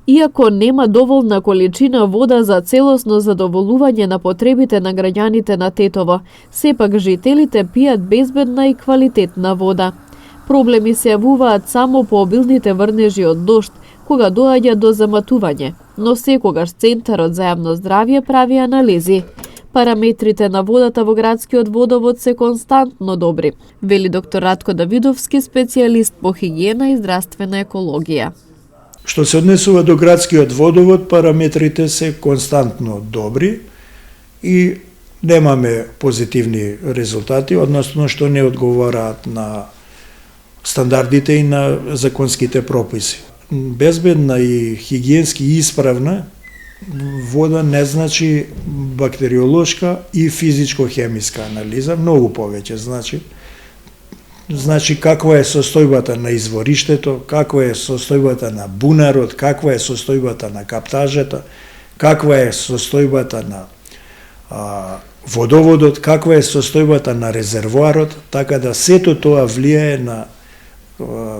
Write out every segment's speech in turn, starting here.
Иако нема доволна количина вода за целосно задоволување на потребите на граѓаните на Тетово, сепак жителите пијат безбедна и квалитетна вода. Проблеми се јавуваат само по обилните врнежи од дожд, кога доаѓа до заматување, но секогаш Центарот за јавно здравје прави анализи. Параметрите на водата во градскиот водовод се константно добри, вели доктор Ратко Давидовски, специјалист по хигиена и здравствена екологија. Што се однесува до градскиот водовод, параметрите се константно добри и немаме позитивни резултати, односно што не одговараат на стандардите и на законските прописи. Безбедна и хигиенски исправна вода не значи бактериолошка и физичко-хемиска анализа, многу повеќе значи каква е состојбата на извориштето, каква е состојбата на бунарот, каква е состојбата на каптажата, каква е состојбата на водоводот, каква е состојбата на резервоарот, така да сето тоа влијае на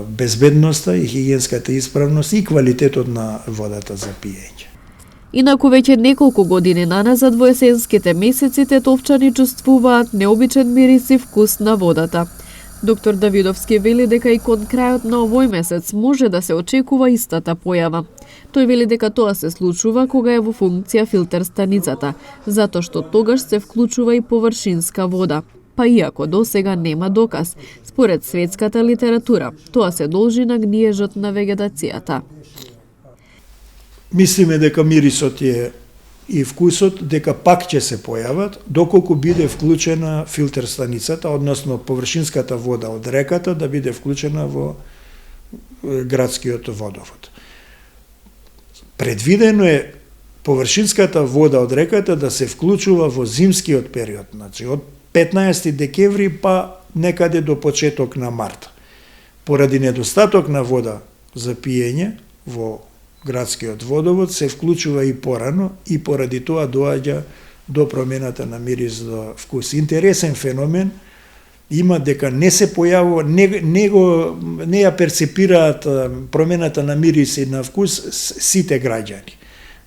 безбедноста и хигиенската исправност и квалитетот на водата за пиење. Инаку веќе неколку години наназад во есенските месеци тетовчани чувствуваат необичен мирис и вкус на водата. Доктор Давидовски вели дека и кон крајот на овој месец може да се очекува истата појава. Тој вели дека тоа се случува кога е во функција филтер станицата, затоа што тогаш се вклучува и површинска вода. Па иако досега нема доказ, според светската литература, тоа се должи на гниежот на вегетацијата. Мислиме дека мирисот е и вкусот дека пак ќе се појават доколку биде вклучена филтер станицата, односно површинската вода од реката да биде вклучена во градскиот водовод. Предвидено е површинската вода од реката да се вклучува во зимскиот период, значи од 15 декември па некаде до почеток на март. Поради недостаток на вода за пиење во градскиот водовод се вклучува и порано и поради тоа доаѓа до промената на мирис до вкус. Интересен феномен има дека не се појавува, не ја перцепираат промената на мирис и на вкус сите граѓани.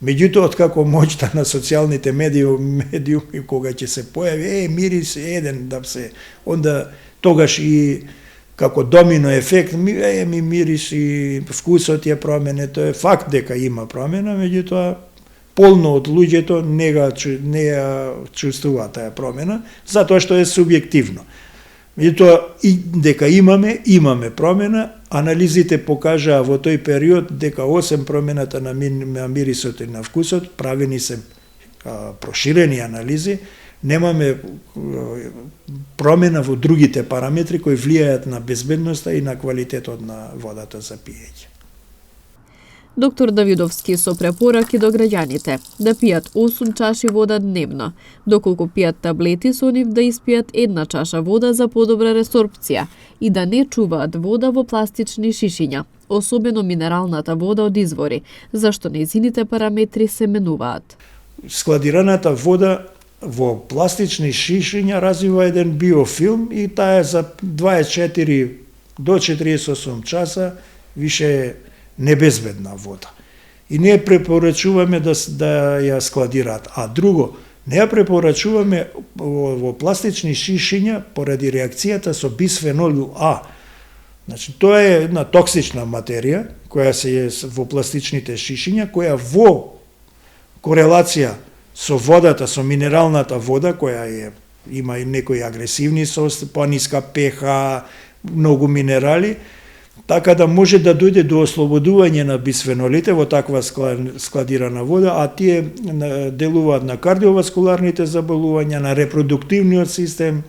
Меѓутоа, откако моќта на социјалните медиуми кога ќе се појави, мирис еден да се, онда тогаш и како домино ефект, ми мирис и вкусот е промене, тоа е факт дека има промена, меѓутоа полно од луѓето не ја чувствуваат таа промена, затоа што е субјективно. Меѓутоа и дека имаме промена, анализите покажаа во тој период дека осем промената на мирисот и на вкусот, правени се проширени анализи, немаме промена во другите параметри кои влијаат на безбедноста и на квалитетот на водата за пиење. Доктор Давидовски со препораки до граѓаните да пијат 8 чаши вода дневно, доколку пијат таблети со нив да испијат 1 чаша вода за подобра ресорпција и да не чуваат вода во пластични шишиња, особено минералната вода од извори, зашто нејзините параметри се менуваат. Складираната вода во пластични шишиња развива еден биофилм и таа е за 24 до 48 часа више е небезбедна вода. И не ја препорачуваме да ја складираат. А друго, не ја препорачуваме во пластични шишиња поради реакцијата со бисфенол А. Значи, тоа е една токсична материја која се е во пластичните шишиња, која во корелација со водата, со минералната вода, која има и некои агресивни состојби, пониска pH, многу минерали, така да може да дојде до ослободување на бисфенолите во таква складирана вода, а тие делуваат на кардиоваскуларните заболувања, на репродуктивниот систем,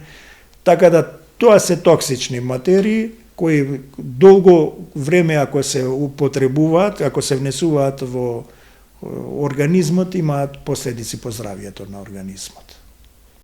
така да тоа се токсични материи кои долго време ако се употребуваат, ако се внесуваат во организмот, имаат последици по здравјето на организмот.